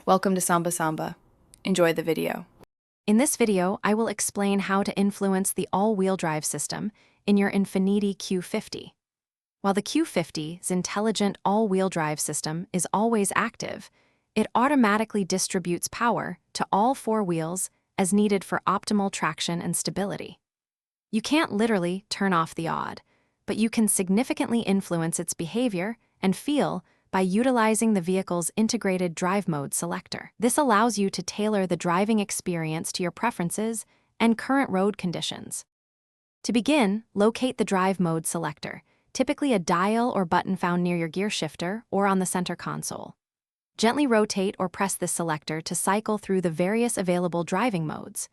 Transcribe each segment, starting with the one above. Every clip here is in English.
Welcome to Samba Samba. Enjoy the video. In this video, I will explain how to influence the all-wheel drive system in your Infiniti Q50. While the Q50's intelligent all-wheel drive system is always active, it automatically distributes power to all four wheels as needed for optimal traction and stability. You can't literally turn off the AWD, but you can significantly influence its behavior and feel by utilizing the vehicle's integrated drive mode selector. This allows you to tailor the driving experience to your preferences and current road conditions. To begin, locate the drive mode selector, typically a dial or button found near your gear shifter or on the center console. Gently rotate or press this selector to cycle through the various available driving modes.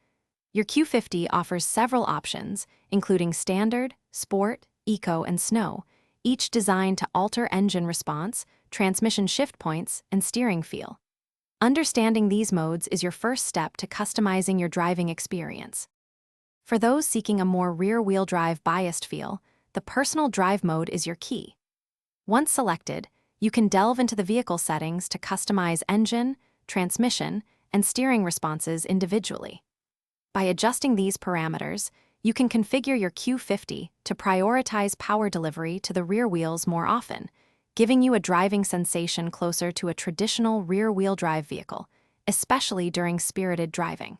Your Q50 offers several options, including Standard, Sport, Eco, and Snow, each designed to alter engine response, transmission shift points, and steering feel. Understanding these modes is your first step to customizing your driving experience. For those seeking a more rear-wheel drive biased feel, the personal drive mode is your key. Once selected, you can delve into the vehicle settings to customize engine, transmission, and steering responses individually. By adjusting these parameters, you can configure your Q50 to prioritize power delivery to the rear wheels more often, giving you a driving sensation closer to a traditional rear-wheel drive vehicle, especially during spirited driving.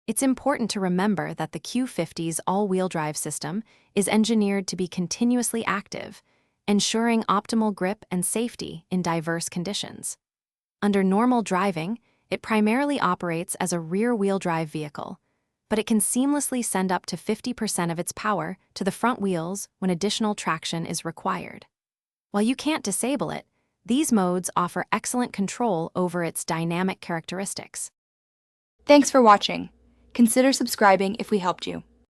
It's important to remember that the Q50's all-wheel drive system is engineered to be continuously active, ensuring optimal grip and safety in diverse conditions. Under normal driving, it primarily operates as a rear-wheel drive vehicle, but it can seamlessly send up to 50% of its power to the front wheels when additional traction is required. While you can't disable it, these modes offer excellent control over its dynamic characteristics. Thanks for watching. Consider subscribing if we helped you.